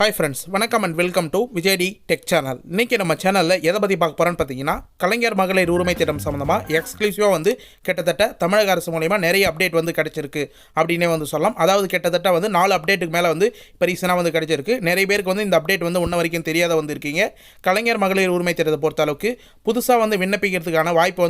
Hi friends, வணக்கம் and welcome to விஜய்டி tech channel. இன்றைக்கி நம்ம சேனலில் எதை பற்றி பார்க்க போகிறோன்னு பார்த்தீங்கன்னா, கலைஞர் மகளிர் உரிமை திட்டம் சம்மந்தமாக எக்ஸ்க்ளூசிவாக கிட்டத்தட்ட தமிழக அரசு மூலமா நிறைய அப்டேட் கிடச்சிருக்கு அப்படின்னே சொல்லலாம். அதாவது கிட்டத்தட்ட 4 அப்டேட்டுக்கு மேலே இப்போ ரீசனாக கிடச்சிருக்கு. நிறைய பேருக்கு இந்த அப்டேட் இன்ன வரைக்கும் தெரியாத இருக்கீங்க. கலைஞர் மகளிர் உரிமை திட்டத்தை பொறுத்த அளவுக்கு புதுசாக விண்ணப்பிக்கிறதுக்கான வாய்ப்பு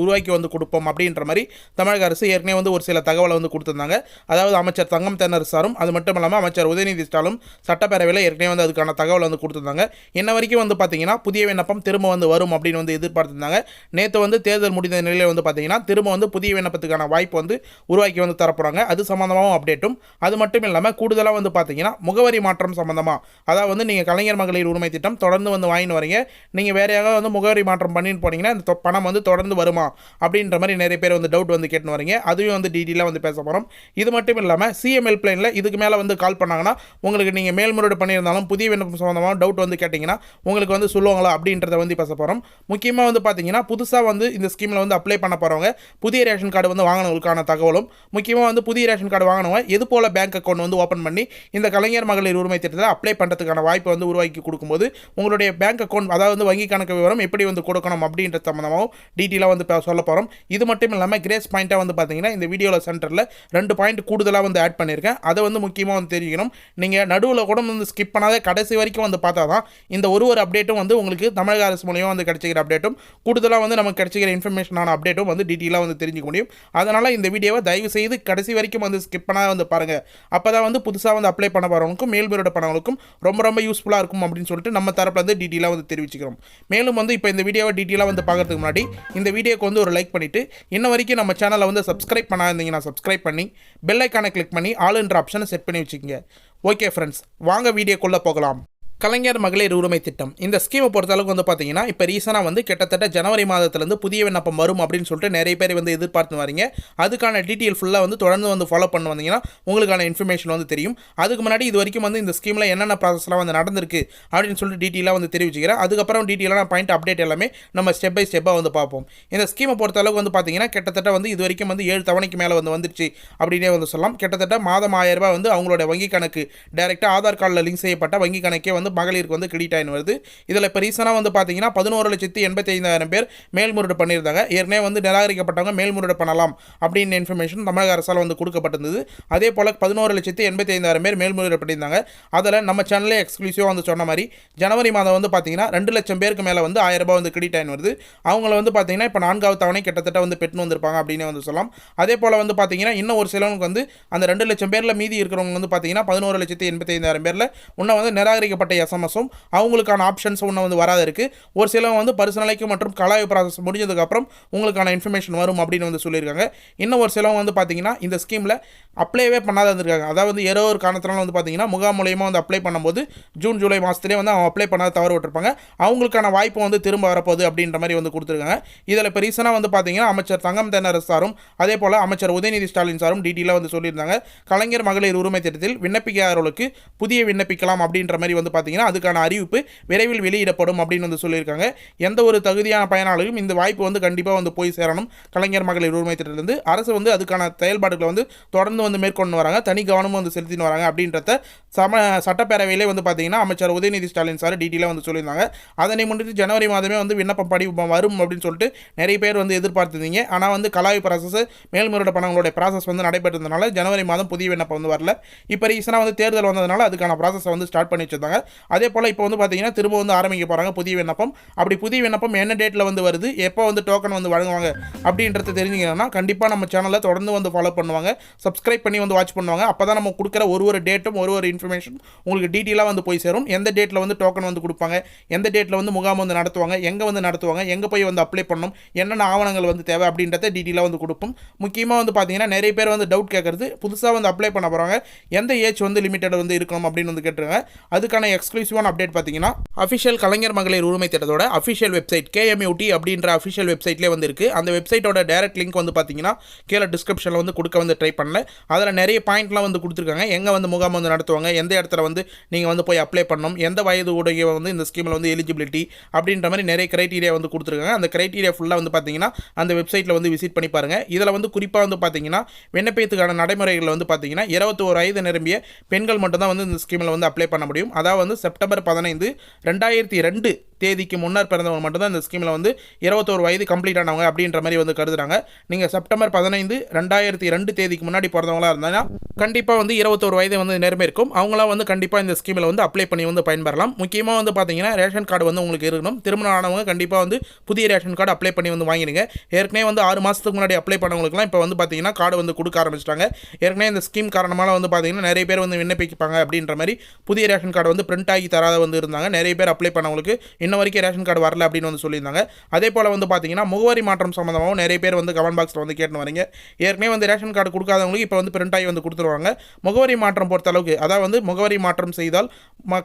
உருவாக்கி கொடுப்போம் அப்படின்ற மாதிரி தமிழக அரசு ஏற்கனவே ஒரு சில தகவலை கொடுத்துருந்தாங்க. அதாவது அமைச்சர் தங்கம் தென்னரசு சாரும் அது மட்டும் இல்லாமல் அமைச்சர் உதயநிதி ஸ்டாலினும் சட்டப்பேரவையில் ஏற்கனவே அதுக்கான தகவல் கொடுத்துருந்தாங்க. இன்ன வரைக்கும் பார்த்தீங்கன்னா புதிய விண்ணப்பம் திரும்ப வரும் அப்படின்னு எதிர்பார்த்திருந்தாங்க. நேற்று தேர்தல் முடிந்த நிலையில் பார்த்தீங்கன்னா திரும்ப புதிய விண்ணப்பத்துக்கான வாய்ப்பு உருவாக்கி தரப்போறாங்க. அது சம்பந்தமாகவும் அப்டேட்டும். அது மட்டும் இல்லாமல் கூடுதலாக பார்த்தீங்கன்னா முகவரி மாற்றம் சம்பந்தமாக, அதாவது நீங்கள் கலைஞர் மகளிர் உரிமை திட்டம் தொடர்ந்து வாங்கிட்டு வரீங்க, நீங்கள் வேற யாராவது முகவரி மாற்றம் பண்ணிட்டு போனீங்கன்னா இந்த பணம் தொடர்ந்து வருமா அப்படின்ற மாதிரி நிறைய பேர் டவுட் கேட்டு வரீங்க. அதுவும் டீட்டெயிலாக பேச போகிறோம். இது மட்டும் இல்லாமல் சிஎம் ஹெல்ப்லைனில் இதுக்கு மேலே கால் பண்ணாங்கன்னா உங்களுக்கு நீங்கள் மேல்முறையீடு பண்ணியிருந்தாலும் புதிய விண்ணப்பம் சம்பந்தமாக டவுட் கேட்டிங்கன்னா உங்களுக்கு சொல்லுவாங்களா அப்படின்றத பேச போகிறோம். முக்கியமாக பார்த்தீங்கன்னா புதுசாக இந்த ஸ்கீமில் அப்ளை பண்ண போகிறவங்க புதிய ரேஷன் கார்டு வாங்கினவங்களுக்கான தகவலும், முக்கியமாக புதிய ரேஷன் கார்டு வாங்கினவங்க எது போல் பேங்க் அக்கௌண்ட் ஓப்பன் பண்ணி இந்த கலைஞர் மகளிர் உரிமை திட்டத்தில் அப்ளை பண்ணுறதுக்கான வாய்ப்பு உருவாக்கி கொடுக்கும்போது உங்களுடைய பேங்க் அக்கௌண்ட், அதாவது வங்கி கணக்கு விவரம் எப்படி கொடுக்கணும் அப்படின்ற சம்பந்தமாகவும் டீட்டெயிலாக சொல்ல போகிறோம். இது மட்டும் இல்லாமல் கிரேஸ் பாயிண்ட்டாக பார்த்தீங்கன்னா இந்த வீடியோவில் சென்டரில் 2 பாயிண்ட் கூடுதலாக ஆட் பண்ணியிருக்கேன். அதை முக்கியமாக தெரிஞ்சுக்கணும். நீங்கள் நடுவில் கூட ஸ்கிப் பண்ணாத கடைசி வரைக்கும் பார்த்தா தான் இந்த ஒரு அப்டேட்டும் உங்களுக்கு தமிழக அரசு மூலியமாக கிடைச்சிக்கிற அப்டேட்டும் கூடுதலாக நமக்கு கிடைச்சிக்கிற இன்ஃபர்மேஷனான அப்டேட்டும் டீட்டெயிலாக தெரிஞ்சுக்க முடியும். அதனால் இந்த வீடியோவை தயவு செய்து கடைசி வரைக்கும் ஸ்கிப் பண்ணாத பாருங்கள். அப்போ தான் புதுசாக அப்ளை பண்ண போகிறவங்களுக்கும் மேல்முறையீடு பண்ணவங்களுக்கும் ரொம்ப யூஸ்ஃபுல்லாக இருக்கும் அப்படின்னு சொல்லிட்டு நம்ம தரப்பில் டீட்டெயிலாக தெரிவிச்சுக்கிறோம். மேலும் இப்போ இந்த வீடியோவை டீட்டெயிலாக பார்க்கறதுக்கு முன்னாடி இந்த வீடியோக்கு ஒரு லைக் பண்ணிவிட்டு இன்ன வரைக்கும் நம்ம சேனலை சப்ஸ்கிரைப் பண்ணாதீங்கன்னா சப்ஸ்கிரைப் பண்ணி பெல் ஐக்கானை கிளிக் பண்ணி ஆல்ன்ற ஆப்ஷனை செட் பண்ணி வச்சுக்கோங்க. ஓகே ஃப்ரெண்ட்ஸ், வாங்க வீடியோக்குள்ளே போகலாம். கலைஞர் மகளிர் உரிமை திட்டம் இந்த ஸ்கீமை பொறுத்தளவுக்கு பார்த்தீங்கன்னா இப்போ ரீசனாக கிட்டத்தட்ட ஜனவரி மாதத்துலேருந்து புதிய விண்ணப்பம் வரும் அப்படின்னு சொல்லிட்டு நிறைய பேர் எதிர்பார்த்து வரீங்க. அதுக்கான டீட்டெயில் ஃபுல்லாக தொடர்ந்து ஃபாலோ பண்ண வந்தீங்கன்னா உங்களுக்கான இன்ஃபர்மேஷன் தெரியும். அதுக்கு முன்னாடி இது வரைக்கும் இந்த ஸ்கீமில் என்னென்ன ப்ராசஸ்லாம் நடந்திருக்கு அப்படின்னு சொல்லிட்டு டீட்டெயிலாக தெரிவிச்சுக்கிறேன். அதுக்கப்புறம் டீட்டெயிலான பாயிண்ட் அப்டேட் எல்லாமே நம்ம ஸ்டெப் பை ஸ்டெப்பாக பார்ப்போம். இந்த ஸ்கீமை பொறுத்தளவுக்கு பார்த்தீங்கன்னா கிட்டத்தட்ட இது வரைக்கும் 7 தவணைக்கு மேலே வந்துருச்சு அப்படின்னே சொல்லலாம். கிட்டத்தட்ட மாதம் 1000 ரூபாய் அவங்களோட வங்கி கணக்கு டைரெக்டாக ஆதார் கார்டில் லிங்க் செய்யப்பட்ட வங்கி கணக்கே மகளிருக்கு கிரெடிட் ஆகி வருது. இதில் இப்போ ரீசனாக பார்த்தீங்கன்னா 11,85,000 பேர் மேல்முறையீடு பண்ணியிருந்தாங்க. ஏற்கனவே நிராகரிக்கப்பட்டவங்க மேல்முறையீடு பண்ணலாம் அப்படின்னு இன்ஃபர்மேஷன் தமிழக அரசால் கொடுக்கப்பட்டிருந்தது. அதே போல் 11,85,000 பேர் மேல்முறையீடு பண்ணியிருந்தாங்க. அதில் நம்ம சேனலே எக்ஸ்க்ளூசிவாக சொன்ன மாதிரி ஜனவரி மாதம் பார்த்தீங்கன்னா 2 லட்சம் பேருக்கு மேலே 1000 ரூபாய் கிரெடிட் ஆகி வருது. அவங்கள பார்த்தீங்கன்னா இப்போ 4வது தவணை கிட்டத்தட்ட பெற்று வந்திருப்பாங்க அப்படின்னு சொல்லலாம். அதே போல் பார்த்தீங்கன்னா இன்னும் ஒரு சிலவங்களுக்கு அந்த 2 லட்சம் பேரில் மீதி இருக்கிறவங்க பார்த்தீங்கன்னா 11,85,000 பேரில் இன்னும் நிராகரிக்கப்பட்ட எஸ்எம்எஸும் அவங்களுக்கான ஆப்ஷன்ஸ் ஒன்று வராது இருக்குது. ஒரு சிலவங்க பரிசு மற்றும் கலாய்வு ப்ராசஸ் முடிஞ்சதுக்கப்புறம் உங்களுக்கான இன்ஃபர்மேஷன் வரும் அப்படின்னு சொல்லியிருக்காங்க. இன்னும் ஒரு சிலவங்க பார்த்தீங்கன்னா இந்த ஸ்கீமில் அப்ளைவே பண்ணாத இருந்திருக்காங்க. அதாவது ஏதோ ஒரு காரணத்தினால பார்த்தீங்கன்னா முகாம் மூலியமாக அப்ளை பண்ணும்போது ஜூன் ஜூலை மாதத்துலேயே அவங்க அப்ளை பண்ணாத தவறு விட்டுருப்பாங்க. அவங்களுக்கான வாய்ப்பு திரும்ப வரப்போகுது அப்படின்ற மாதிரி கொடுத்துருக்காங்க. இதில் இப்போ ரீசனாக பார்த்தீங்கன்னா அமைச்சர் தங்கம் தென்னரசு சாரும் அதே போல் அமைச்சர் உதயநிதி ஸ்டாலின் சாரும் டீட்டெயிலாக சொல்லியிருந்தாங்க. கலைஞர் மகளிர் உரிமை திட்டத்தில் விண்ணப்பிக்காதவர்களுக்கு புதிய விண்ணப்பிக்கலாம் அப்படின்ற மாதிரி பார்த்தீங்கன்னா அதுக்கான அறிவிப்பு விரைவில் வெளியிடப்படும் அப்படின்னு சொல்லியிருக்காங்க. எந்த ஒரு தகுதியான பயனாளியும் இந்த வாய்ப்பு கண்டிப்பாக போய் சேரணும். கலைஞர் மகளிர் உரிமை திட்டத்திலிருந்து அரசு அதுக்கான செயல்பாடுகளை தொடர்ந்து மேற்கொண்டு வராங்க. தனி கவனமும் செலுத்தின்னு வராங்க அப்படின்றத சட்டப்பேரவையிலே பார்த்தீங்கன்னா அமைச்சர் உதயநிதி ஸ்டாலின் சார் டீட்டெயிலாக சொல்லியிருந்தாங்க. அதனை முன்னிட்டு ஜனவரி மாதமே விண்ணப்பம் படி வரும் அப்படின்னு சொல்லிட்டு நிறைய பேர் எதிர்பார்த்திருந்தீங்க. ஆனால் கலாய்வு ப்ராசஸ் மேல்முறையீடு பணங்களுடைய ப்ராசஸ் நடைபெற்றதுனால ஜனவரி மாதம் புதிய விண்ணப்பம் வரல. இப்போ ரீசனாக தேர்தல் வந்ததுனால அதுக்கான ப்ராசஸ் ஸ்டார்ட் பண்ணி வச்சிருந்தாங்க. அதே போல் இப்போ பார்த்தீங்கன்னா திரும்ப ஆரம்பிக்க போகிறாங்க புதிய விண்ணப்பம். அப்படி புதிய விண்ணப்பம் என்ன டேட்டில் வருது, எப்போ டோக்கன் வழங்குவாங்க அப்படின்றத தெரிஞ்சுக்கணும்னா கண்டிப்பாக நம்ம சேனலில் தொடர்ந்து ஃபாலோ பண்ணுவாங்க, சப்ஸ்கிரைப் பண்ணி வாட்ச் பண்ணுவாங்க. அப்போ தான் நம்ம கொடுக்குற ஒரு டேட்டும் ஒரு இன்ஃபர்மேஷன் உங்களுக்கு டீட்டெயிலாக போய் சேரும். எந்த டேட்டில் டோக்கன் கொடுப்பாங்க, எந்த டேட்டில் முகாம் நடத்துவாங்க, எங்கே நடத்துவாங்க, எங்கே போய் அப்ளை பண்ணணும், என்னென்ன ஆவணங்கள் தேவை அப்படின்றத டீட்டெயிலாக கொடுப்போம். முக்கியமாக பார்த்தீங்கன்னா நிறைய பேர் டவுட் கேட்குறது புதுசாக அப்ளை பண்ண போகிறாங்க, எந்த ஏஜ் லிமிட்டட் இருக்கணும் அப்படின்னு கேட்டுருங்க. அதுக்கான எக்ஸ்க்ளூசிவான அப்டேட் பார்த்தீங்கன்னா அஃபிஷியல் கலைஞர் மகளிர் உரிமை திட்டத்தோட அஃபிஷியல் வெப்சைட் KMUT அப்படின்ற அஃபிஷியல் வெப்சைட்லேயே வந்து இருக்குது. அந்த வெப்சைட்டோட டேரக்ட் லிங்க் வந்து பார்த்தீங்கன்னா கீழே டிஸ்கிரிப்ஷனில் வந்து கொடுக்க வந்து ட்ரை பண்ணல. அதில் நிறைய பாயிண்ட்லாம் வந்து கொடுத்துருக்காங்க. எங்கே வந்து முகாம் வந்து நடத்துவாங்க, எந்த இடத்துல வந்து நீங்கள் வந்து போய் அப்ளை பண்ணணும், எந்த வயது உடைய வந்து இந்த ஸ்கீமில் வந்து எலிஜிபிலிட்டி அப்படின்ற மாதிரி நிறைய கிரைட்டீரியா வந்து கொடுத்துருக்காங்க. அந்த கிரைட்டீரியா ஃபுல்லாக வந்து பார்த்தீங்கன்னா அந்த வெப்சைட்டில் வந்து விசிட் பண்ணி பாருங்கள். இதில் வந்து குறிப்பாக வந்து பார்த்தீங்கன்னா விண்ணப்பத்துக்கான நடைமுறைகள் வந்து பார்த்தீங்கன்னா 21 வயது நிரம்பிய பெண்கள் மட்டும்தான் வந்து இந்த ஸ்கீமில் வந்து அப்ளை பண்ண முடியும். அதாவது வந்து செப்டம்பர் 15, 2002 தேதிக்கு முன்னர் பிறந்தவங்க மட்டும்தான் இந்த ஸ்கீமில் வந்து 21 வயது கம்ப்ளீட் ஆனவங்க அப்படின்ற மாதிரி வந்து கருதுறாங்க. நீங்கள் செப்டம்பர் 15, 2002 தேதிக்கு முன்னாடி பிறந்தவங்களா இருந்தாங்கன்னா கண்டிப்பாக வந்து 21 வயது வந்து நிரம்பி இருக்கும். அவங்களாம் வந்து கண்டிப்பாக இந்த ஸ்கீமில் வந்து அப்ளை பண்ணி வந்து பயன்பெறலாம். முக்கியமாக வந்து பார்த்தீங்கன்னா ரேஷன் கார்டு வந்து உங்களுக்கு இருக்கணும். திருமணம் ஆனவங்க கண்டிப்பாக வந்து புதிய ரேஷன் கார்டு அப்ளை பண்ணி வந்து வாங்கிடுங்க. ஏற்கனவே வந்து 6 மாதத்துக்கு முன்னாடி அப்ளை பண்ணவங்களுக்குலாம் இப்போ வந்து பார்த்தீங்கன்னா கார்டு வந்து கொடுக்க ஆரம்பிச்சிட்டாங்க. ஏற்கனவே இந்த ஸ்கீம் காரணமாக வந்து பார்த்தீங்கன்னா நிறைய பேர் வந்து விண்ணப்பிப்பாங்க அப்படின்ற மாதிரி புதிய ரேஷன் கார்டு வந்து பிரிண்ட் ஆகி தராத வந்து இருந்தாங்க. நிறைய பேர் அப்ளை பண்ணவங்களுக்கு இன்ன வரைக்கும் ரேஷன் கார்டு வரல அப்படின்னு வந்து சொல்லியிருந்தாங்க. அதே போல் வந்து பார்த்தீங்கன்னா முகவரி மாற்றம் சம்மந்தமாகவும் நிறைய பேர் வந்து கமெண்ட் பாக்ஸில் வந்து கேட்டு வரீங்க. ஏற்கனவே வந்து ரேஷன் கார்டு கொடுக்காதவங்களுக்கு இப்போ வந்து பிரிண்ட் ஆகி வந்து கொடுத்துருவாங்க. முகவரி மாற்றம் பொறுத்த அளவுக்கு அதாவது வந்து முகவரி மாற்றம் செய்தால்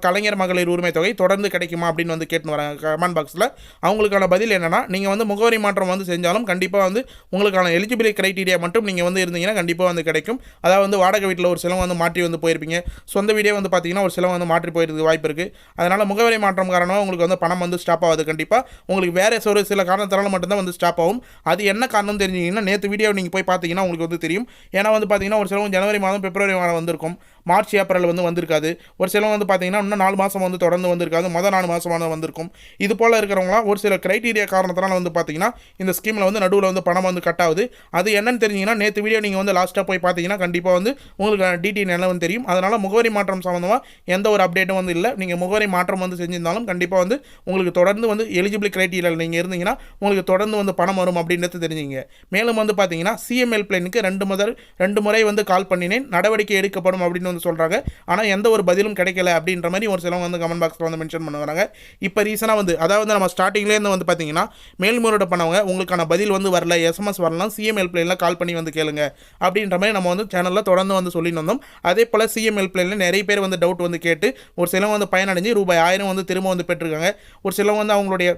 கலைஞர் மகளிர் உரிமை தொகை தொடர்ந்து கிடைக்குமா அப்படின்னு வந்து கேட்டு வராங்க கமெண்ட் பாக்ஸில். அவங்களுக்கான பதில் என்னன்னா, நீங்கள் வந்து முகவரி மாற்றம் வந்து செஞ்சாலும் கண்டிப்பாக வந்து உங்களுக்கான எலிஜிபிலிட்டி கிரைட்டீரியா மட்டும் நீங்கள் வந்து இருந்தீங்கன்னா கண்டிப்பாக வந்து கிடைக்கும். அதாவது வந்து வாடகை வீட்டில் ஒரு சிலவங்க வந்து மாற்றி வந்து போயிருப்பீங்க. சொந்த வீடே வந்து பார்த்தீங்கன்னா ஒரு சிலவங்க வந்து மாற்றி போயிருக்கு வாய்ப்பு இருக்குது. அதனால் முகவரி மாற்றம் காரணமாக உங்களுக்கு வந்து பணம் வந்து ஸ்டாப் ஆகுது. கண்டிப்பாக உங்களுக்கு வேறு ஒரு சில காரணத்தினால மட்டும்தான் வந்து ஸ்டாப் ஆகும். அது என்ன காரணம் தெரிஞ்சிங்கன்னா நேற்று வீடியோ நீங்கள் போய் பார்த்தீங்கன்னா உங்களுக்கு வந்து தெரியும். ஏன்னா வந்து பார்த்தீங்கன்னா ஒரு சிலவங்க ஜனவரி மாதம், பிப்ரவரி மாதம் வந்திருக்கும், மார்ச், ஏப்ரல் வந்து வந்திருக்காது. ஒரு சிலவங்க வந்து பார்த்தீங்கன்னா இன்னும் 4 மாதம் வந்து தொடர்ந்து வந்திருக்காது, மொதல் 4 மாதமான வந்திருக்கும். இது போல் இருக்கிறவங்களாம் ஒரு சில கிரைட்டீரியா காரணத்தினால வந்து பார்த்தீங்கன்னா இந்த ஸ்கீமில் வந்து நடுவில் வந்து பணம் வந்து கட் ஆகுது. அது என்னன்னு தெரிஞ்சிங்கன்னா நேற்று வீடியோ நீங்கள் வந்து லாஸ்ட்டாக போய் பார்த்தீங்கன்னா கண்டிப்பாக வந்து உங்களுக்கு டீட்டெயில் எல்லாம் வந்து தெரியும். அதனால் முகவரி மாற்றம் சம்மந்தமாக எந்த ஒரு அப்டேட்டும் வந்து இல்லை. நீங்கள் முகவரி மாற்றம் வந்து செஞ்சிருந்தாலும் கண்டிப்பாக வந்து உங்களுக்கு தொடர்ந்து வந்து எலிஜிபிள் கிரைட்டீரியாவில் நீங்கள் இருந்தீங்கன்னா உங்களுக்கு தொடர்ந்து வந்து பணம் வரும் அப்படின்றது தெரிஞ்சுங்க. மேலும் வந்து பார்த்தீங்கன்னா CM ஹெல்ப்லைனுக்கு 2 முறை வந்து கால் பண்ணினேன், நடவடிக்கை எடுக்கப்படும் அப்படின்னு வந்து சொல்கிறாங்க. ஆனால் எந்த ஒரு பதிலும் கிடைக்கல அப்படின்ற மாதிரி ஒரு சிலவங்க வந்து கமெண்ட் பாக்ஸில் வந்து மென்ஷன் பண்ணுவாங்க. இப்போ ரீசனாக வந்து அதாவது நம்ம ஸ்டார்டிங்லேருந்து வந்து பார்த்தீங்கன்னா மேல்முறையீடு பண்ணவங்க உங்களுக்கான பதில் வந்து வரல, SMS வரலாம், CM ஹெல்ப்லைனில் கால் பண்ணி வந்து கேளுங்க அப்படின்ற மாதிரி நம்ம வந்து சேனலில் தொடர்ந்து வந்து சொல்லிட்டு வந்தோம். அதே போல் CM ஹெல்ப்லைனில் நிறைய பேர் வந்து டவுட் வந்து கேட்டு ஒரு சிலவங்க வந்து பயனடைஞ்சு ரூபாய் 1000 வந்து திரும்ப வந்து பெற்றிருக்காங்க. ஒரு சிலவங்க வந்து அவங்களுடைய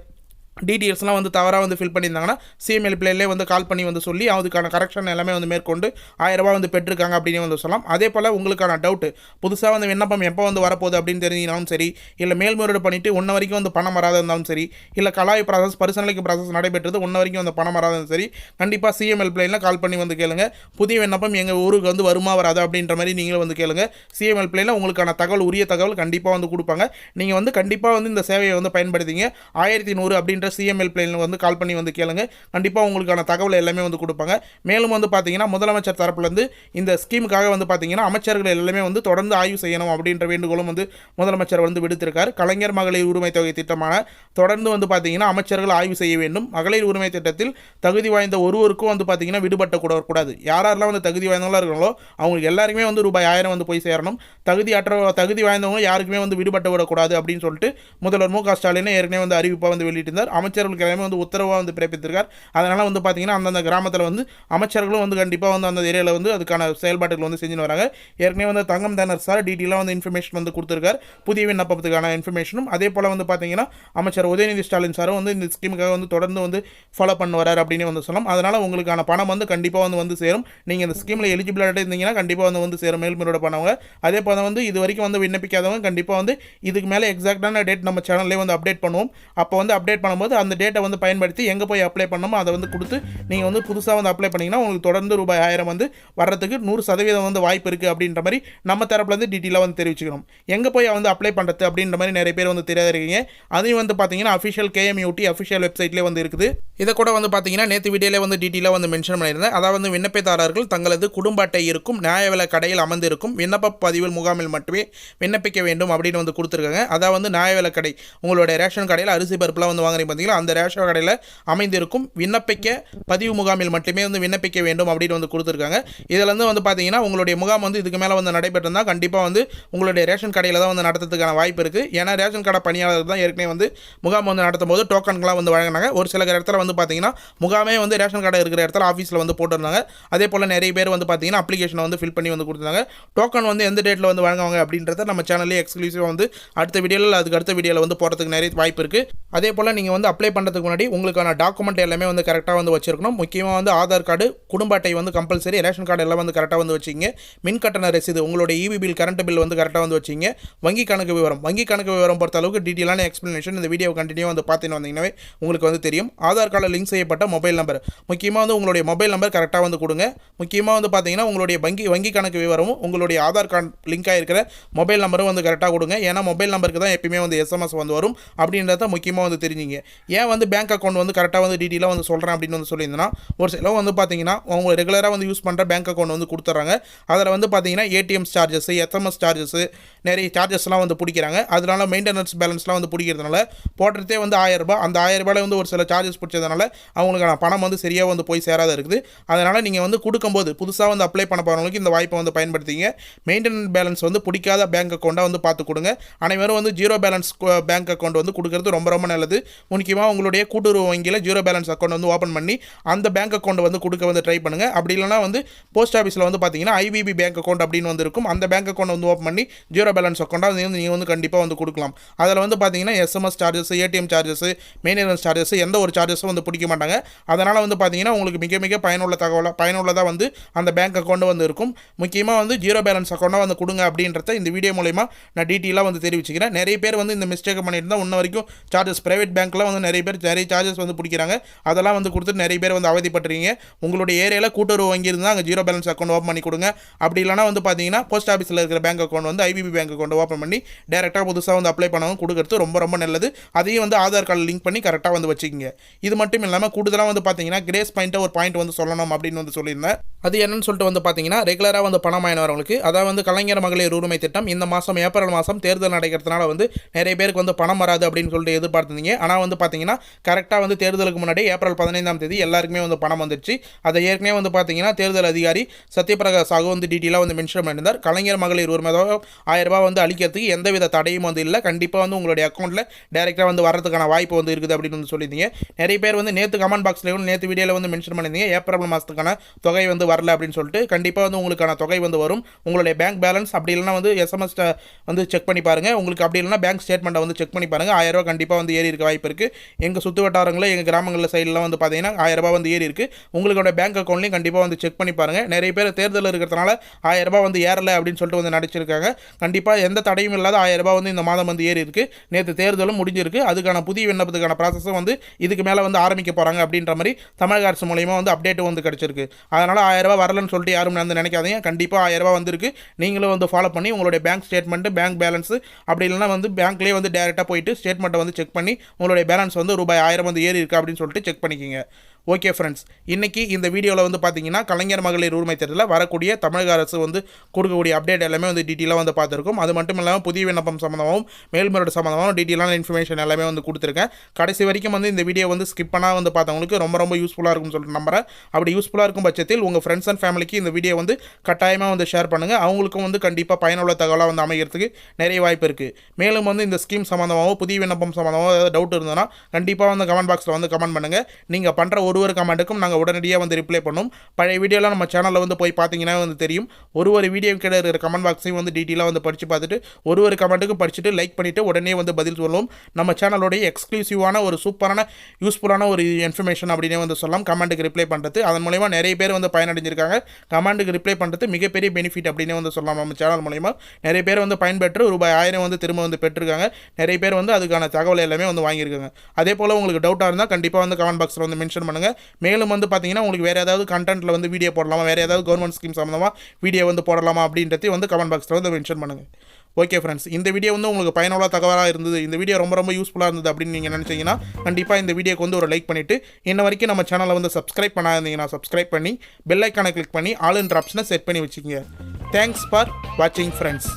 டீட்டெயில்ஸ்லாம் வந்து தவறாக வந்து ஃபில் பண்ணியிருந்தாங்கன்னா CM ஹெல்ப்லைன்லேயே வந்து கால் பண்ணி வந்து சொல்லி அதுக்கான கரெக்ஷன் எல்லாமே வந்து மேற்கொண்டு 1000 ரூபாய் வந்து பெற்றிருக்காங்க அப்படின்னு வந்து சொல்லலாம். அதே போல் உங்களுக்கான டவுட்டு புதுசாக வந்து விண்ணப்பம் எப்போ வந்து வரப்போகுது அப்படின்னு தெரிஞ்சினாலும் சரி, இல்லை மேல்முறையீடு பண்ணிவிட்டு 1 வரைக்கும் வந்து பணம் வராத இருந்தாலும் சரி, இல்லை கலாய் ப்ராசஸ் பரிசீலனைக்கு ப்ராசஸ் நடைபெற்றது 1 வரைக்கும் வந்து பணம் வராதும் சரி, கண்டிப்பாக CM ஹெல்ப்லைனில் கால் பண்ணி வந்து கேளுங்க. புதிய விண்ணப்பம் எங்கள் ஊருக்கு வந்து வருமா வராது அப்படின்ற மாதிரி நீங்களும் வந்து கேளுங்க. CM ஹெல்ப்லைனில் உங்களுக்கான தகவல், உரிய தகவல் கண்டிப்பாக வந்து கொடுப்பாங்க. நீங்கள் வந்து கண்டிப்பாக வந்து இந்த சேவையை வந்து பயன்படுத்திங்க. 1100 அப்படின்ற CM ஹெல்ப்லைனில் வந்து கால் பண்ணி வந்து கேளுங்க. கண்டிப்பாக உங்களுக்கான தகவல் எல்லாமே வந்து கொடுப்பாங்க. மேலும் வந்து பார்த்தீங்கன்னா முதலமைச்சர் தரப்புலேருந்து இந்த ஸ்கீமுக்காக வந்து பார்த்தீங்கன்னா அமைச்சர்கள் எல்லாமே வந்து தொடர்ந்து ஆய்வு செய்யணும் அப்படின்ற வேண்டுகோளும் வந்து முதலமைச்சர் வந்து விடுத்திருக்கார். கலைஞர் மகளிர் உரிமை தொகை திட்டமான தொடர்ந்து வந்து பார்த்தீங்கன்னா அமைச்சர்கள் ஆய்வு செய்ய வேண்டும். மகளிர் உரிமை திட்டத்தில் தகுதி வாய்ந்த ஒருவருக்கும் வந்து பார்த்தீங்கன்னா விடுபட்ட கூடாது. யாரெல்லாம் வந்து தகுதி வாய்ந்தவங்களா இருக்காங்களோ அவங்களுக்கு எல்லாருக்குமே வந்து ரூபாய் 1000 வந்து போய் சேரணும். தகுதி வாய்ந்தவங்க யாருக்குமே வந்து விடுபட்டு விடக்கூடாது அப்படின்னு சொல்லிட்டு முதல்வர் மு க ஸ்டாலின் ஏற்கனவே வந்து அறிவிப்பாக வந்து வெளியிட்டிருந்தார். அமைச்சர்கள் எல்லாமே வந்து உத்தரவாக வந்து பிறப்பித்திருக்கார். அதனால் வந்து பார்த்தீங்கன்னா அந்தந்த கிராமத்தில் வந்து அமைச்சர்களும் வந்து கண்டிப்பாக வந்து அந்த ஏரியாவில் வந்து அதுக்கான செயல்பாட்டுகள் வந்து செஞ்சுன்னு வராங்க. ஏற்கனவே வந்து தங்கம் தேனர் சார் டீட்டெயிலாக வந்து இன்ஃபர்மேஷன் வந்து கொடுத்துருக்கார், புதிய விண்ணப்பத்துக்கான இன்ஃபர்மேஷனும். அதே போல் வந்து பார்த்தீங்கன்னா அமைச்சர் உதயநிதி ஸ்டாலின் சாரும் வந்து இந்த ஸ்கீமுக்காக வந்து தொடர்ந்து வந்து ஃபாலோ பண்ண வரார் அப்படின்னு வந்து சொல்லலாம். அதனால் உங்களுக்கான பணம் வந்து கண்டிப்பாக வந்து சேரும். நீங்கள் இந்த ஸ்கீமில் எலிஜிபிளாக இருந்தீங்கன்னா கண்டிப்பாக வந்து சேரும் மேல்முறையீடு பண்ணவங்க. அதே போல் வந்து இது வரைக்கும் வந்து விண்ணப்பிக்காதவங்க கண்டிப்பாக வந்து இதுக்கு மேலே எக்ஸாக்டான டேட் நம்ம சேனல்லே வந்து அப்டேட் பண்ணுவோம். அப்போ வந்து அப்டேட் பண்ணும்போது அந்த டேட்டை வந்து பயன்படுத்தி எங்கே போய் அப்ளை பண்ணணுமோ அதை வந்து கொடுத்து நீங்கள் வந்து புதுசாக வந்து அப்ளை பண்ணிங்கன்னா உங்களுக்கு தொடர்ந்து ரூபாய் 1000 வந்து வர்றதுக்கு 100% வந்து வாய்ப்பு இருக்குது அப்படின்ற மாதிரி நம்ம தரப்புலேருந்து டீட்டெயிலாக வந்து தெரிவிச்சுக்கணும். எங்கே போய் வந்து அப்ளை பண்ணுறது அப்படின்ற மாதிரி நிறைய பேர் வந்து தெரியாத இருக்கீங்க. அதையும் வந்து பார்த்தீங்கன்னா அஃபிஷியல் KMUT அஃபிஷியல் வெப்சைட்லேயே வந்து இருக்குது. இதை கூட வந்து பார்த்தீங்கன்னா நேற்று வீடியோவில் வந்து டீட்டெயிலாக வந்து மென்ஷன் பண்ணியிருந்தேன். அதாவது வந்து விண்ணப்பதாரர்கள் தங்களது குடும்ப அட்டை இருக்கும் நியாய விலை கடையில் அமர்ந்திருக்கும் விண்ணப்ப பதிவில் முகாமில் மட்டுமே விண்ணப்பிக்க வேண்டும் அப்படின்னு வந்து கொடுத்துருக்காங்க. அதாவது வந்து நியாய விலை கடை உங்களுடைய ரேஷன் கடையில் அரிசி பருப்புலாம் வந்து வாங்குறீங்க பார்த்தீங்களா, அந்த ரேஷன் கடையில் அமைந்திருக்கும் விண்ணப்பிக்க பதிவு முகாமில் மட்டுமே வந்து விண்ணப்பிக்க வேண்டும் அப்படின்னு வந்து கொடுத்துருக்காங்க. இதில் வந்து பார்த்தீங்கன்னா உங்களுடைய முகாம் வந்து இதுக்கு மேலே வந்து நடைபெற்றிருந்தால் கண்டிப்பாக வந்து உங்களுடைய ரேஷன் கடையில் தான் வந்து நடத்துறதுக்கான வாய்ப்பு இருக்குது. ஏன்னா ரேஷன் கடை பணியாளர்கள் தான் ஏற்கனவே வந்து முகாம் வந்து நடத்தும் போது டோக்கன்களாக வந்து வழங்கினாங்க. ஒரு சில இடத்துல வந்து வந்து பார்த்தீங்கன்னா முகாமே வந்து ரேஷன் கார்டு இருக்கிற இடத்துல ஆஃபீஸில் வந்து போட்டிருந்தாங்க. அதே போல் நிறைய பேர் வந்து பார்த்தீங்கன்னா அப்ளிகேஷனை வந்து ஃபில் பண்ணி வந்து கொடுத்துருந்தாங்க. டோக்கன் வந்து எந்த டேட்டில் வந்து வழங்குவாங்க அப்படின்றத நம்ம சேனல்லே எக்ஸ்க்ளூசிவாக வந்து அடுத்த வீடியோவில் அதுக்கு அடுத்த வீடியோவில் வந்து போகிறதுக்கு நிறைய வாய்ப்பு இருக்குது. அதே போல் நீங்கள் வந்து அப்ளை பண்ணுறதுக்கு முன்னாடி உங்களுக்கான டாக்குமெண்ட் எல்லாமே வந்து கரெக்டாக வந்து வச்சிருக்கணும். முக்கியமாக வந்து ஆதார் கார்டு, குடும்ப அட்டை வந்து கம்பல்சரி, ரேஷன் கார்டு எல்லாம் வந்து கரெக்டாக வந்து வச்சிங்க. மின் கட்டண ரசீது, உங்களுடைய இபி பில், கரண்ட் பில் வந்து கரெக்டாக வந்து வச்சிங்க. வங்கி கணக்கு விவரம் பொறுத்த அளவுக்கு டீட்டெயிலான எக்ஸ்ப்ளனேஷன் இந்த வீடியோ கண்டினியூ வந்து பார்த்துன்னு வந்தீங்கன்னாவே உங்களுக்கு வந்து தெரியும். ஆதார் கார்டில் லிங்க் செய்யப்பட்ட மொபைல் நம்பர், முக்கியமாக வந்து உங்களுடைய மொபைல் நம்பர் கரெக்டாக வந்து கொடுங்க. முக்கியமாக வந்து பார்த்தீங்கன்னா உங்களுடைய வங்கி கணக்கு விவரமும் உங்களுடைய ஆதார் கார்டு லிங்க் ஆகிருக்கிற மொபைல் நம்பரும் வந்து கரெக்டாக கொடுங்க. ஏன்னா மொபைல் நம்பருக்கு தான் எப்பயுமே வந்து எஸ்எம்எஸ் வந்து வரும் அப்படின்றத முக்கியமாக வந்து தெரிஞ்சிங்க. ஏன் வந்து பேங்க் அக்கௌண்ட் வந்து கரெக்டாக வந்து டீட்டெயிலாக வந்து சொல்கிறேன் அப்படின்னு வந்து சொல்லியிருந்தேன்னா, ஒரு சில வந்து பார்த்தீங்கன்னா அவங்க ரெகுலராக வந்து யூஸ் பண்ணுற பேங்க் அக்கௌண்ட் வந்து கொடுத்துட்றாங்க. அதில் வந்து பார்த்தீங்கன்னா ஏடிஎம் சார்ஜஸ், எஸ்எம்எஸ் சார்ஜஸ், நிறைய சார்ஜஸ்லாம் வந்து பிடிக்கிறாங்க. அதனால மெயின்டெனன்ஸ் பேலன்ஸ்லாம் வந்து பிடிக்கிறதுனால போடுறதே வந்து 1000 ரூபாய். அந்த 1000 ரூபாயில் வந்து ஒரு சில சார்ஜஸ் பிடிச்சதுனால அவங்களுக்கான பணம் வந்து சரியாக வந்து போய் சேராத இருக்குது. அதனால் நீங்கள் வந்து கொடுக்கும்போது புதுசாக வந்து அப்ளை பண்ண போகிறவங்களுக்கு இந்த வாய்ப்பை வந்து பயன்படுத்திங்க. மெயின்டெனன்ஸ் பேலன்ஸ் வந்து பிடிக்காத பேங்க் அக்கௌண்ட்டை வந்து பார்த்து கொடுங்க. அனைவரும் வந்து ஜீரோ பேலன்ஸ் பேங்க் அக்கௌண்ட் வந்து கொடுக்கறது ரொம்ப ரொம்ப நல்லது. முக்கியமாக உங்களுடைய கூட்டுறவு வங்கியில் ஜீரோ பேலன்ஸ் அக்கௌண்ட் வந்து ஓப்பன் பண்ணி அந்த பேங்க் அக்கௌண்ட் வந்து கொடுக்க வந்து ட்ரை பண்ணுங்கள். அப்படி இல்லைனா வந்து போஸ்ட் ஆஃபீஸில் வந்து பார்த்தீங்கன்னா ஐபிபி பேங்க் அக்கௌண்ட் அப்படின்னு வந்து இருக்கும். அந்த பேங்க் அக்கௌண்ட் வந்து ஓப்பன் பண்ணி ஜீரோ பேலன்ஸ் அக்கௌண்ட்டாக வந்து நீங்கள் வந்து கண்டிப்பாக வந்து கொடுக்கலாம். அதில் வந்து பார்த்தீங்கன்னா SMS charges, ATM charges, maintenance charges, எந்த ஒரு சார்ஜஸும் வந்து பிடிக்க மாட்டாங்க. அதனால் வந்து பார்த்தீங்கன்னா உங்களுக்கு மிக மிக பயனுள்ளதாக வந்து அந்த பேங்க் அக்கௌண்ட் வந்து இருக்கும். முக்கியமாக வந்து ஜீரோ பேலன்ஸ் அக்கௌண்ட்டாக வந்து கொடுங்க அப்படின்றத இந்த வீடியோ மூலமா நான் டீட்டெயிலாக வந்து தெரிவிச்சுக்கிறேன். நிறைய பேர் வந்து இந்த மிஸ்டேக் பண்ணிட்டு தான் இன்ன வரைக்கும் சார்ஜஸ் பிரைவேட் பேங்க்கில் வந்து நிறைய சார்ஜஸ் வந்து பிடிக்கிறாங்க. அதெல்லாம் வந்து கொடுத்துட்டு நிறைய பேர் வந்து அவதிப்பட்டுறீங்க. உங்களுடைய ஏரியாவில் கூட்டுறவு வங்கி இருந்தால் அங்கே ஜீரோ பேலன்ஸ் அக்கௌண்ட் ஓப்பன் பண்ணி கொடுங்க. அப்படி இல்லைனா வந்து பார்த்தீங்கன்னா போஸ்ட் ஆஃபீஸில் இருக்கிற பேங்க் அக்கௌண்ட் வந்து ஐபிபி பேங்க் அக்கௌண்ட் ஓப்பன் பண்ணி டேரெக்டாக புதுசாக வந்து அப்ளை பண்ணவும் கொடுக்கறது ரொம்ப ரொம்ப நல்லது. அதையும் வந்து ஆதார் கார்டு லிங்க் பண்ணி கரெக்டாக வந்து வச்சுக்கிங்க. இது மட்டும் இல்லாமல் கூடுதலாக வந்து பார்த்தீங்கன்னா கிரேஸ் பாயிண்ட்டை ஒரு பாயிண்ட் வந்து சொல்லணும் அப்படின்னு வந்து சொல்லியிருந்தேன். அது என்னன்னு சொல்லிட்டு வந்து பார்த்தீங்கன்னா ரெகுலராக வந்து பணம் வாங்கினவங்களுக்கு, அதாவது வந்து கலைஞர் மகளிர் உரிமை திட்டம் இந்த மாதம் ஏப்ரல் மாதம் தேர்தல் நடக்கிறதுனால வந்து நிறைய பேருக்கு வந்து பணம் வராது அப்படின்னு சொல்லிட்டு எதிர்பார்த்துருந்தீங்க. ஆனால் வந்து பார்த்தீங்கன்னா கரெக்டாக வந்து தேர்தலுக்கு முன்னாடி ஏப்ரல் 15ஆம் தேதி எல்லாருக்குமே வந்து பணம் வந்துருச்சு. அதை ஏற்கனவே வந்து பார்த்தீங்கன்னா தேர்தல் அதிகாரி சத்யபிரகாஷ் சாகு வந்து டீட்டெயிலாக வந்து மென்ஷன் பண்ணியிருந்தார். கலைஞர் மகளிர் உரிமை 1000 ரூபாய் வந்து அளிக்கிறதுக்கு எந்தவித தடையும் வந்து இல்லை. கண்டிப்பாக வந்து உங்களுடைய அக்கௌண்ட்டில் டேரெக்டாக வந்து வரதுக்கான வாய்ப்பு வந்து இருக்குது அப்படின்னு வந்து சொல்லியிருந்தீங்க. நிறைய பேர் வந்து நேற்று கமெண்ட் பாக்ஸில் நேற்று வீடியோவில் வந்து மென்ஷன் பண்ணியிருந்தீங்க ஏப்ரல் மாதத்துக்கான தொகை வந்து வரல அப்படின்னு சொல்லிட்டு. கண்டிப்பாக வந்து உங்களுக்கான தொகை வந்து வரும். உங்களுடைய பேங்க் பேலன்ஸ் அப்படி இல்லைனா வந்து எஸ்எம்எஸ் வந்து செக் பண்ணி பாருங்கள். உங்களுக்கு அப்படி இல்லைனா பேங்க் ஸ்டேட்மெண்ட்டை வந்து செக் பண்ணி பாருங்கள். 1000 ரூபாய் கண்டிப்பாக வந்து ஏறி இருக்க வாய்ப்பு இருக்குது. எங்கள் சுற்று வட்டாரங்களில் எங்கள் கிராமங்களில் சைடெலாம் வந்து பார்த்தீங்கன்னா 1000 ரூபாய் வந்து ஏறி இருக்குது. உங்களோட பேங்க் அக்கௌண்ட்லையும் கண்டிப்பாக வந்து செக் பண்ணி பாருங்கள். நிறைய பேர் தேர்தல் இருக்கிறதுனால 1000 ரூபாய் வந்து ஏறலை அப்படின்னு சொல்லிட்டு வந்து நடிச்சிருக்காங்க. கண்டிப்பாக எந்த தடையும் இல்லாத 1000 ரூபாய் வந்து இந்த மாதம் வந்து ஏறி இருக்குது. நேற்று தேர்தலும் முடிஞ்சிருக்கு. அதுக்கான புதிய விண்ணப்பத்துக்கான ப்ராசஸும் வந்து இதுக்கு மேலே வந்து ஆரம்பிக்க போகிறாங்க அப்படின்ற மாதிரி தமிழக அரசு மூலியமாக வந்து அப்டேட்டும் வந்து கிடச்சிருக்கு. அதனால் 1000 ரூபாய் வரலன்னு சொல்லிட்டு யாரும் வந்து நினைக்காதீங்க. கண்டிப்பாக 1000 ரூபாய் வந்திருக்கு. நீங்களும் வந்து ஃபாலோ பண்ணி உங்களுடைய பேங்க் ஸ்டேட்மெண்ட்டு, பேங்க் பேலன்ஸு அப்படி இல்லைனா வந்து பேங்க்லேயே வந்து டேரெக்டாக போயிட்டு ஸ்டேட்மெண்ட்டை வந்து செக் பண்ணி உங்களுடைய பேலன்ஸ் வந்து ரூபாய் 1000 வந்து ஏறி இருக்குது அப்படின்னு சொல்லிட்டு செக் பண்ணிக்கிங்க. ஓகே ஃப்ரெண்ட்ஸ், இன்றைக்கி இந்த வீடியோவில் வந்து பார்த்தீங்கன்னா கலைஞர் மகளிர் உரிமை திட்டத்தில் வரக்கூடிய தமிழக அரசு வந்து கொடுக்கக்கூடிய அப்டேட் எல்லாமே வந்து டீட்டெயிலாக வந்து பார்த்துருக்கோம். அது மட்டும் இல்லாமல் புதிய விண்ணப்பம் சம்மந்தமாகவும் மேல்முறையீடு சம்மந்தமாகவும் டீட்டெயிலான இன்ஃபர்மேஷன் எல்லாமே வந்து கொடுத்துருக்கேன். கடைசி வரைக்கும் வந்து இந்த வீடியோ வந்து ஸ்கிப் பண்ணால் வந்து பார்த்தவங்களுக்கு ரொம்ப ரொம்ப யூஸ்ஃபுல்லாக இருக்கும்னு சொல்லிட்டு நம்புறேன். அப்படி யூஸ்ஃபுல்லாக இருக்கும் பட்சத்தில் உங்கள் ஃப்ரெண்ட்ஸ் அண்ட் ஃபேமிலிக்கு இந்த வீடியோ வந்து கட்டாயமாக வந்து ஷேர் பண்ணுங்கள். அவங்களுக்கும் வந்து கண்டிப்பாக பயனுள்ள தகவலாக வந்து அமைகிறதுக்கு நிறைய வாய்ப்பு இருக்குது. மேலும் வந்து இந்த ஸ்கீம் சம்மந்தமாகவும் புதிய விண்ணப்பம் சம்மந்தமாக ஏதாவது டவுட் இருந்ததுன்னா கண்டிப்பாக வந்து கமெண்ட் பாக்ஸில் வந்து கமெண்ட் பண்ணுங்கள். நீங்கள் பண்ணுற ஒரு கமெண்ட்டுக்கும் நாங்கள் உடனடியாக வந்து ரிப்ளை பண்ணும். பழைய வீடியோலாம் நம்ம சேனலில் வந்து போய் பார்த்தீங்கன்னா வந்து தெரியும். ஒரு வீடியோ கிட்ட இருக்கிற கமெண்ட் பாக்ஸையும் வந்து டீட்டெயிலாக வந்து படித்து பார்த்துட்டு ஒரு கமெண்ட்டுக்கும் படிச்சுட்டு லைக் பண்ணிவிட்டு உடனே வந்து பதில் சொல்லுவோம். நம்ம சேனலோடைய எக்ஸ்க்ளூசிவான ஒரு சூப்பரான யூஸ்ஃபுல்லான ஒரு இன்ஃபர்மேஷன் அப்படின்னே வந்து சொல்லலாம் கமெண்ட்டுக்கு ரிப்ளை பண்ணுறது. அதன் மூலமா நிறைய பேர் வந்து பயனடைஞ்சிருக்காங்க. கமெண்ட்டுக்கு ரிப்ளை பண்ணுறது மிகப்பெரிய பெனிஃபிட் அப்படின்னே வந்து சொல்லலாம். நம்ம சேனல் மூலமா நிறைய பேர் வந்து பயன்பெற்று ரூபாய் 1000 வந்து திரும்ப வந்து பெற்றிருக்காங்க. நிறைய பேர் வந்து அதுக்கான தகவல் எல்லாமே வந்து வாங்கியிருக்காங்க. அதே போல் உங்களுக்கு டவுட்டாக இருந்தால் கண்டிப்பாக வந்து கமெண்ட் பாக்ஸில் வந்து மென்ஷன் பண்ணுங்கள். மேலும் வந்து பார்த்தீங்கன்னா உங்களுக்கு வேறு ஏதாவது கண்டென்ட்டில் வந்து வீடியோ போடலாமா, வேறு ஏதாவது கவர்மெண்ட் ஸ்கீம் சம்மந்தமாக வீடியோ வந்து போடலாமா அப்படின்றதையும் வந்து கமெண்ட் பாக்ஸில் வந்து மென்ஷன் பண்ணுங்கள். ஓகே ஃப்ரெண்ட்ஸ், இந்த வீடியோ வந்து உங்களுக்கு பயனுள்ள தகவலாக இருந்தது, இந்த வீடியோ ரொம்ப ரொம்ப யூஸ்ஃபுல்லாக இருந்தது அப்படின்னு நீங்கள் நினச்சிங்கன்னா கண்டிப்பாக இந்த வீடியோக்கு வந்து ஒரு லைக் பண்ணிவிட்டு இன்ன வரைக்கும் நம்ம சேனலை வந்து சப்ஸ்கிரைப் பண்ணாதீங்கன்னா சப்ஸ்கிரைப் பண்ணி பெல் ஐக்கானை கிளிக் பண்ணி ஆல் என்ற ஆப்ஷனை செட் பண்ணி வச்சுக்கோங்க. தேங்க்ஸ் ஃபார் வாட்சிங் ஃப்ரெண்ட்ஸ்.